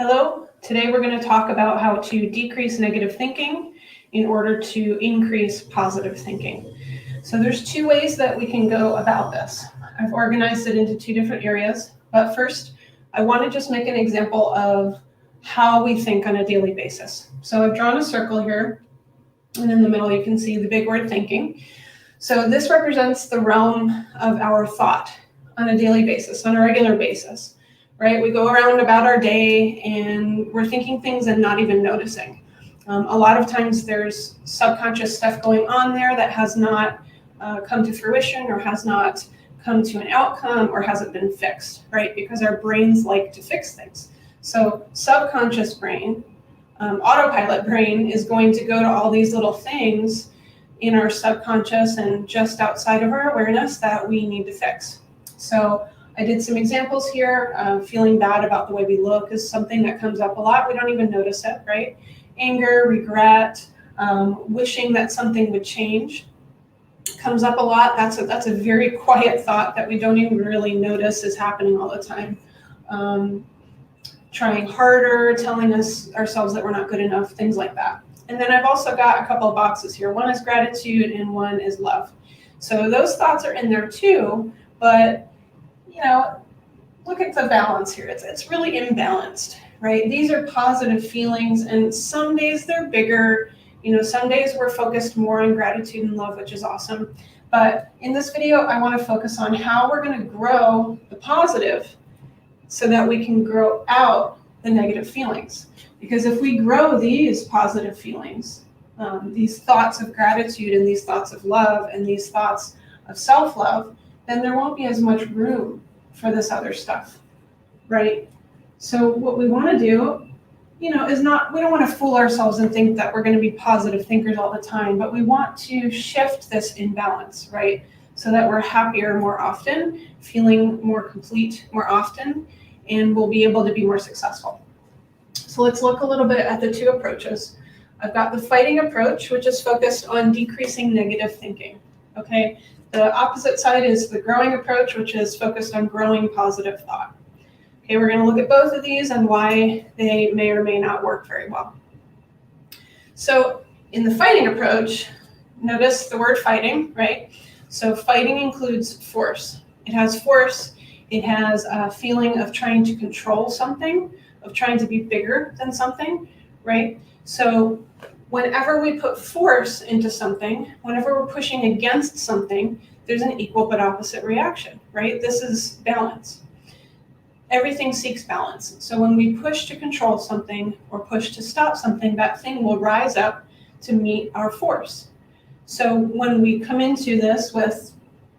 Hello, today we're going to talk about how to decrease negative thinking in order to increase positive thinking. So there's two ways that we can go about this. I've organized it into two different areas, but first I want to just make an example of how we think on a daily basis. So I've drawn a circle here, and in the middle you can see the big word thinking. So this represents the realm of our thought on a daily basis, on a regular basis. Right? We go around about our day and we're thinking things and not even noticing. A lot of times there's subconscious stuff going on there that has not come to fruition or has not come to an outcome or hasn't been fixed, right? Because our brains like to fix things. So subconscious brain, autopilot brain is going to go to all these little things in our subconscious and just outside of our awareness that we need to fix. So I did some examples here. Feeling bad about the way we look is something that comes up a lot. We don't even notice it, right? Anger, regret, wishing that something would change comes up a lot. That's a very quiet thought that we don't even really notice is happening all the time. Trying harder, telling ourselves that we're not good enough, things like that. And then I've also got a couple of boxes here. One is gratitude and one is love. So those thoughts are in there too, but look at the balance here. It's really imbalanced, right? These are positive feelings, and some days they're bigger. Some days we're focused more on gratitude and love, which is awesome. But in this video, I want to focus on how we're going to grow the positive so that we can grow out the negative feelings. Because if we grow these positive feelings, these thoughts of gratitude and these thoughts of love and these thoughts of self-love, then there won't be as much room for this other stuff, right? So what we want to do, we don't want to fool ourselves and think that we're going to be positive thinkers all the time, but we want to shift this imbalance, right? So that we're happier more often, feeling more complete more often, and we'll be able to be more successful. So let's look a little bit at the two approaches. I've got the fighting approach, which is focused on decreasing negative thinking, okay? The opposite side is the growing approach, which is focused on growing positive thought. Okay, we're going to look at both of these and why they may or may not work very well. So in the fighting approach, notice the word fighting, right? So fighting includes force. It has force. It has a feeling of trying to control something, of trying to be bigger than something, right? So whenever we put force into something, whenever we're pushing against something, there's an equal but opposite reaction, right? This is balance. Everything seeks balance. So when we push to control something or push to stop something, that thing will rise up to meet our force. So when we come into this with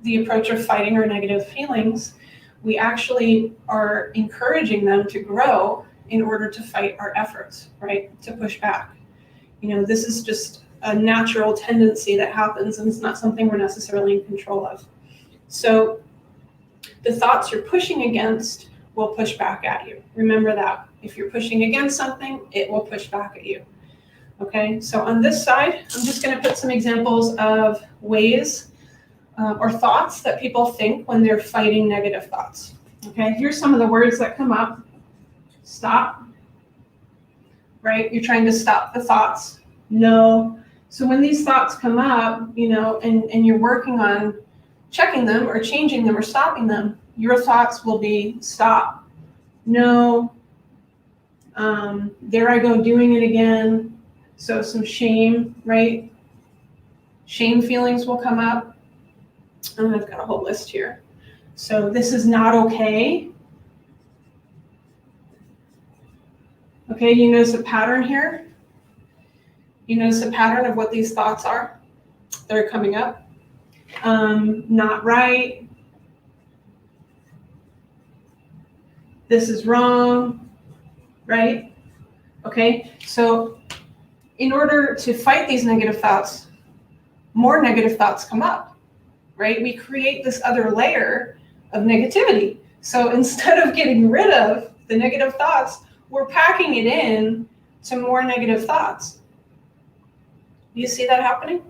the approach of fighting our negative feelings, we actually are encouraging them to grow in order to fight our efforts, right? To push back. This is just a natural tendency that happens, and it's not something we're necessarily in control of. So the thoughts you're pushing against will push back at you. Remember that. If you're pushing against something, it will push back at you. Okay, so on this side, I'm just going to put some examples of ways or thoughts that people think when they're fighting negative thoughts. Okay, here's some of the words that come up. Stop. Right? You're trying to stop the thoughts. No. So when these thoughts come up, and you're working on checking them or changing them or stopping them, your thoughts will be stop. No. There I go doing it again. So some shame, right? Shame feelings will come up. And I've got a whole list here. So this is not okay. Okay, you notice a pattern here? You notice a pattern of what these thoughts are that are coming up? Not right. This is wrong, right? Okay, so in order to fight these negative thoughts, more negative thoughts come up, right? We create this other layer of negativity. So instead of getting rid of the negative thoughts, we're packing it in to more negative thoughts. You see that happening?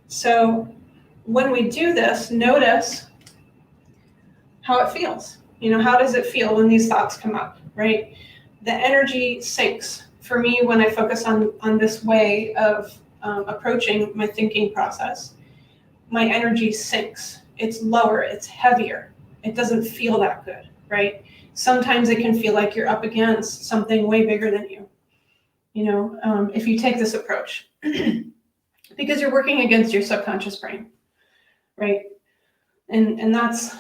So when we do this, notice how it feels. How does it feel when these thoughts come up, right? The energy sinks. For me, when I focus on this way of approaching my thinking process, my energy sinks. It's lower, it's heavier. It doesn't feel that good, right? Sometimes it can feel like you're up against something way bigger than you, if you take this approach, because you're working against your subconscious brain, right? And that's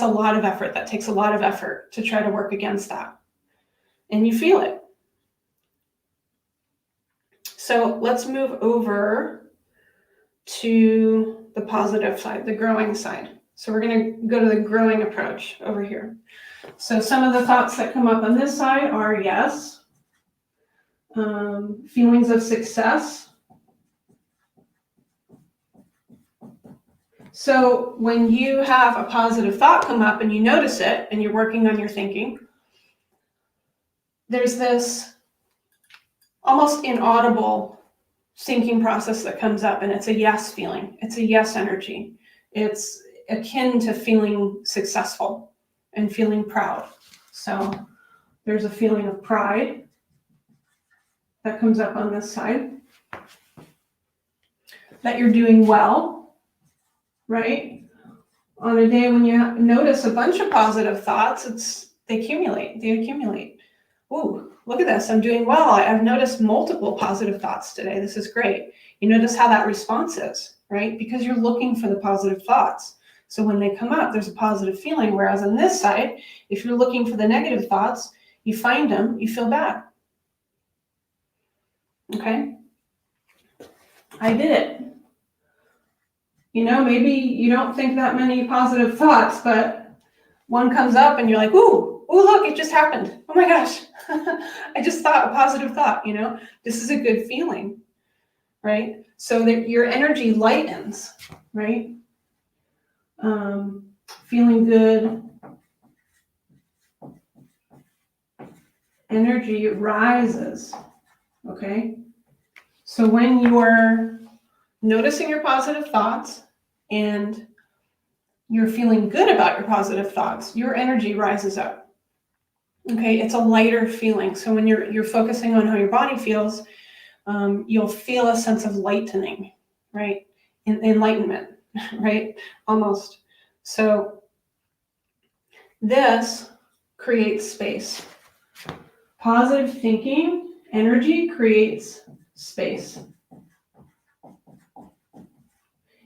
a lot of effort. That takes a lot of effort to try to work against that. And you feel it. So let's move over to the positive side, the growing side. So we're going to go to the growing approach over here. So some of the thoughts that come up on this side are yes, feelings of success. So when you have a positive thought come up and you notice it and you're working on your thinking, there's this almost inaudible thinking process that comes up, and it's a yes feeling. It's a yes energy. It's akin to feeling successful and feeling proud. So there's a feeling of pride that comes up on this side, that you're doing well, right? On a day when you notice a bunch of positive thoughts, they accumulate. Ooh, look at this, I'm doing well. I've noticed multiple positive thoughts today. This is great. You notice how that response is, right? Because you're looking for the positive thoughts. So when they come up, there's a positive feeling. Whereas on this side, if you're looking for the negative thoughts, you find them, you feel bad. Okay? I did it. Maybe you don't think that many positive thoughts, but one comes up and you're like, ooh, look, it just happened. Oh my gosh, I just thought a positive thought, this is a good feeling, right? So that your energy lightens, right? Feeling good. Energy rises, okay? So when you're noticing your positive thoughts and you're feeling good about your positive thoughts, your energy rises up. Okay, it's a lighter feeling. So when you're focusing on how your body feels, you'll feel a sense of lightening, right? Enlightenment, right? Almost. So this creates space. Positive thinking, energy creates space.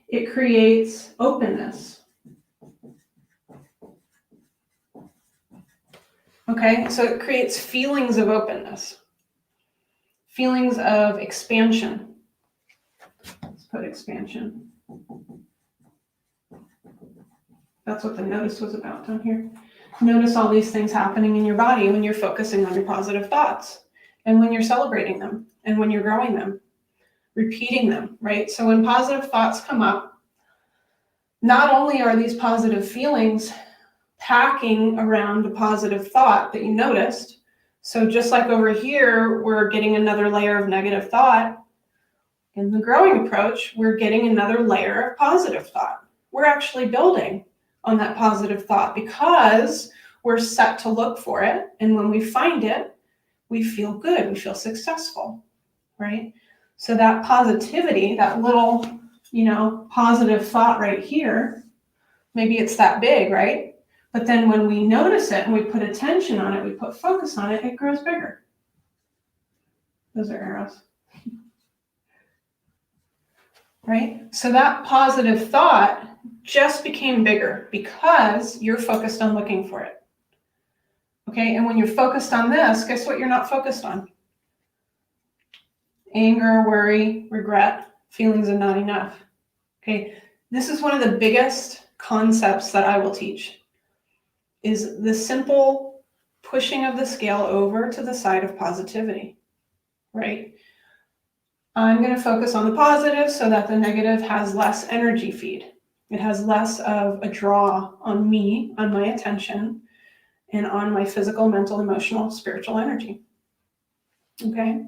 It creates openness. Okay, so it creates feelings of openness, feelings of expansion. Let's put expansion. That's what the notice was about down here. Notice all these things happening in your body when you're focusing on your positive thoughts, and when you're celebrating them, and when you're growing them, repeating them, right? So when positive thoughts come up, not only are these positive feelings packing around a positive thought that you noticed, so just like over here, we're getting another layer of negative thought. In the growing approach, we're getting another layer of positive thought. We're actually building on that positive thought because we're set to look for it. And when we find it, we feel good, we feel successful, right? So that positivity, that little, positive thought right here, maybe it's that big, right? But then when we notice it and we put attention on it, we put focus on it, it grows bigger. Those are arrows. Right? So that positive thought just became bigger because you're focused on looking for it. Okay, and when you're focused on this, guess what you're not focused on? Anger, worry, regret, feelings of not enough. Okay, this is one of the biggest concepts that I will teach, is the simple pushing of the scale over to the side of positivity, right? I'm going to focus on the positive so that the negative has less energy feed. It has less of a draw on me, on my attention, and on my physical, mental, emotional, spiritual energy. Okay?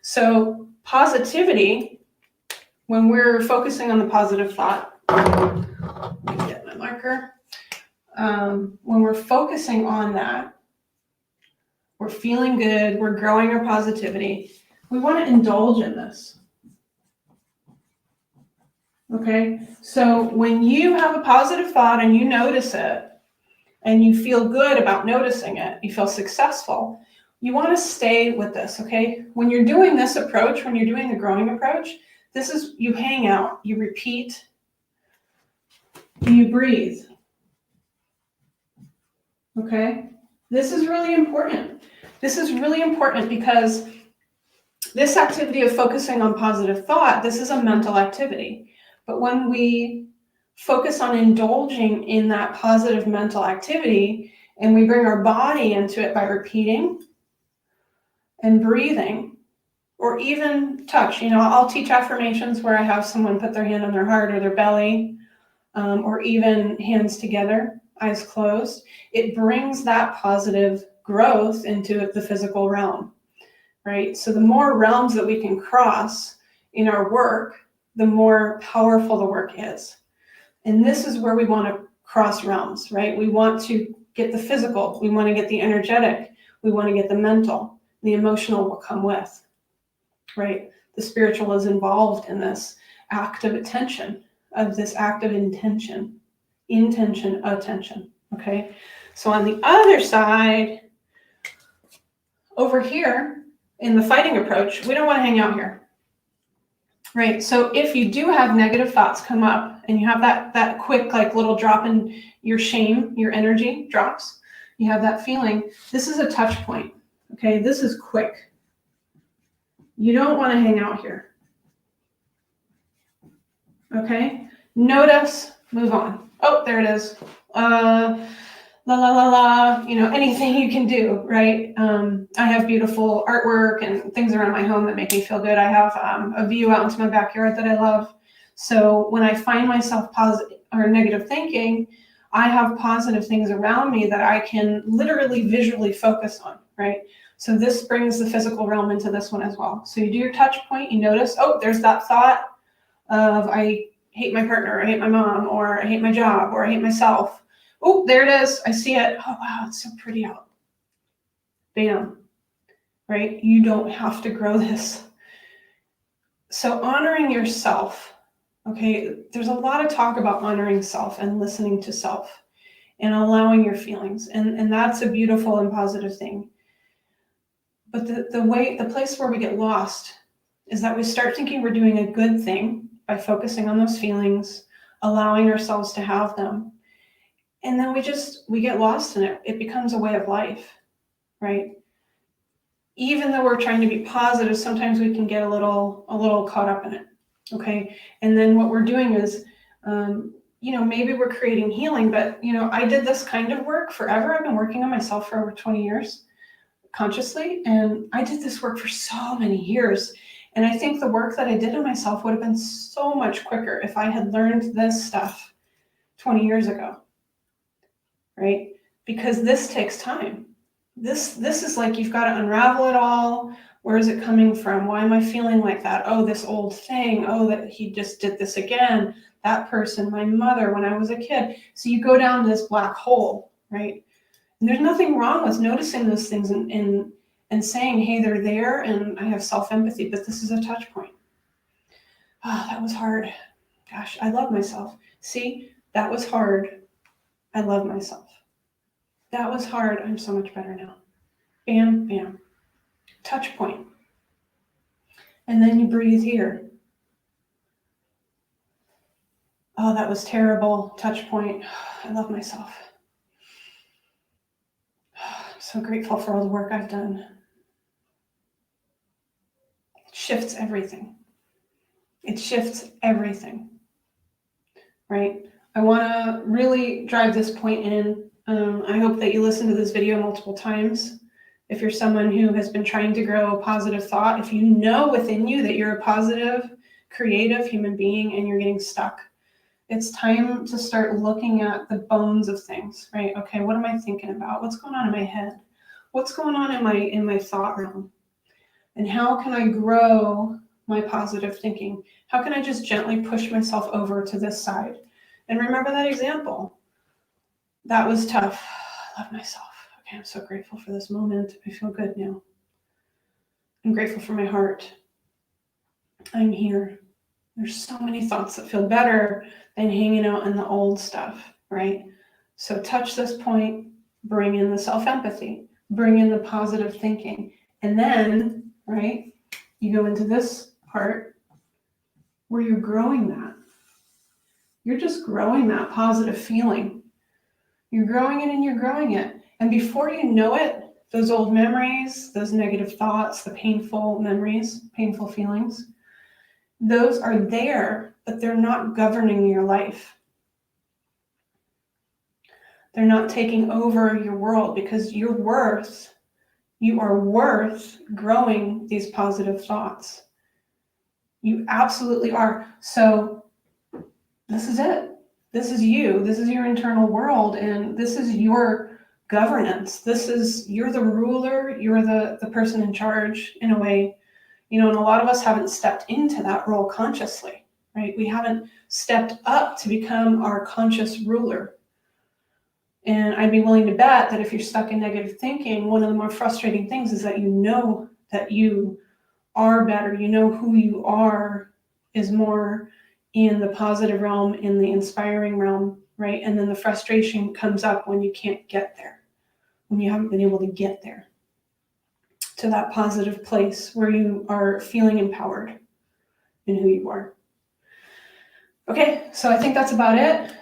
So positivity, when we're focusing on the positive thought, let me get my marker. when we're focusing on that, we're feeling good, we're growing our positivity, we want to indulge in this. Okay, so when you have a positive thought and you notice it, and you feel good about noticing it, you feel successful, you want to stay with this, okay? When you're doing this approach, when you're doing the growing approach, this is, you hang out, you repeat, you breathe, okay? This is really important. This is really important because this activity of focusing on positive thought, this is a mental activity. But when we focus on indulging in that positive mental activity and we bring our body into it by repeating and breathing, or even touch. I'll teach affirmations where I have someone put their hand on their heart or their belly, or even hands together, eyes closed. It brings that positive growth into the physical realm, right? So the more realms that we can cross in our work, the more powerful the work is. And this is where we want to cross realms, right? We want to get the physical, we want to get the energetic, we want to get the mental, the emotional will come with, right? The spiritual is involved in this act of attention, of this act of intention, attention, okay? So on the other side, over here, in the fighting approach, we don't want to hang out here, right? So if you do have negative thoughts come up and you have that quick, like little drop in your shame, your energy drops, you have that feeling, this is a touch point, okay? This is quick. You don't want to hang out here, okay? Notice, move on. Oh, there it is. La la la la, anything you can do, right? I have beautiful artwork and things around my home that make me feel good. I have a view out into my backyard that I love. So when I find myself positive or negative thinking, I have positive things around me that I can literally visually focus on, right? So this brings the physical realm into this one as well. So you do your touch point, you notice, oh, there's that thought of I hate my partner, or I hate my mom, or I hate my job, or I hate myself. Oh, there it is. I see it. Oh, wow, it's so pretty out. Bam. Right? You don't have to grow this. So honoring yourself, okay, there's a lot of talk about honoring self and listening to self and allowing your feelings. And that's a beautiful and positive thing. But the place where we get lost is that we start thinking we're doing a good thing by focusing on those feelings, allowing ourselves to have them. And then we get lost in it. It becomes a way of life, right? Even though we're trying to be positive, sometimes we can get a little caught up in it, okay? And then what we're doing is, maybe we're creating healing, but, I did this kind of work forever. I've been working on myself for over 20 years consciously, and I did this work for so many years. And I think the work that I did on myself would have been so much quicker if I had learned this stuff 20 years ago. Right? Because this takes time. This is like you've got to unravel it all. Where is it coming from? Why am I feeling like that? Oh, this old thing. Oh, that he just did this again. That person, my mother, when I was a kid. So you go down this black hole, right? And there's nothing wrong with noticing those things and saying, hey, they're there, and I have self-empathy, but this is a touch point. Oh, that was hard. Gosh, I love myself. See, that was hard. I love myself. That was hard. I'm so much better now. Bam, bam. Touch point. And then you breathe here. Oh, that was terrible. Touch point. I love myself. I'm so grateful for all the work I've done. It shifts everything. It shifts everything. Right? I want to really drive this point in. I hope that you listen to this video multiple times. If you're someone who has been trying to grow a positive thought, if you know within you that you're a positive, creative human being and you're getting stuck, it's time to start looking at the bones of things, right? Okay, what am I thinking about? What's going on in my head? What's going on in my thought realm? And how can I grow my positive thinking? How can I just gently push myself over to this side? And remember that example. That was tough. I love myself. Okay, I'm so grateful for this moment. I feel good now. I'm grateful for my heart. I'm here. There's so many thoughts that feel better than hanging out in the old stuff, right? So touch this point, bring in the self-empathy, bring in the positive thinking. And then, right, you go into this part where you're growing that. You're just growing that positive feeling. You're growing it and you're growing it. And before you know it, those old memories, those negative thoughts, the painful memories, painful feelings, those are there, but they're not governing your life. They're not taking over your world, because you are worth growing these positive thoughts. You absolutely are. So this is it. This is you. This is your internal world, and this is your governance. You're the ruler. You're the person in charge in a way, and a lot of us haven't stepped into that role consciously, right? We haven't stepped up to become our conscious ruler. And I'd be willing to bet that if you're stuck in negative thinking, one of the more frustrating things is that you know that you are better. You know who you are is more in the positive realm, in the inspiring realm, right? And then the frustration comes up when you can't get there, when you haven't been able to get there to that positive place where you are feeling empowered in who you are. Okay, so I think that's about it.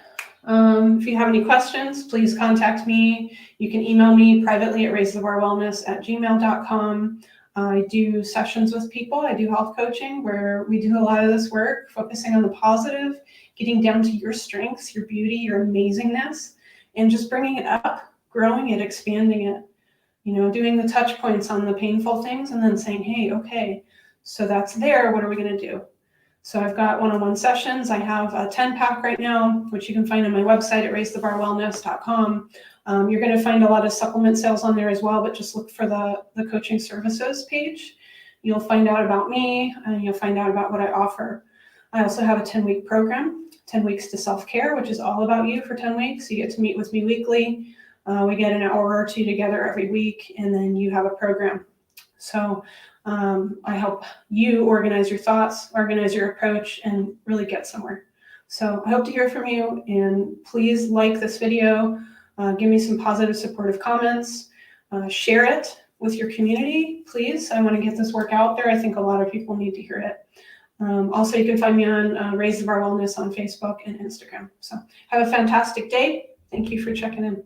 If you have any questions, please contact me. You can email me privately at raisethebarwellness@gmail.com. I do sessions with people. I do health coaching where we do a lot of this work, focusing on the positive, getting down to your strengths, your beauty, your amazingness, and just bringing it up, growing it, expanding it. Doing the touch points on the painful things and then saying, hey, okay, so that's there. What are we going to do? So I've got one-on-one sessions. I have a 10-pack right now, which you can find on my website at raisethebarwellness.com. You're going to find a lot of supplement sales on there as well, but just look for the coaching services page. You'll find out about me, and you'll find out about what I offer. I also have a 10-week program, 10 weeks to self-care, which is all about you for 10 weeks. You get to meet with me weekly. We get an hour or two together every week, and then you have a program. So I help you organize your thoughts, organize your approach, and really get somewhere. So I hope to hear from you, and please like this video. Give me some positive, supportive comments. Share it with your community, please. I want to get this work out there. I think a lot of people need to hear it. Also, you can find me on Raise the Bar Wellness on Facebook and Instagram. So have a fantastic day. Thank you for checking in.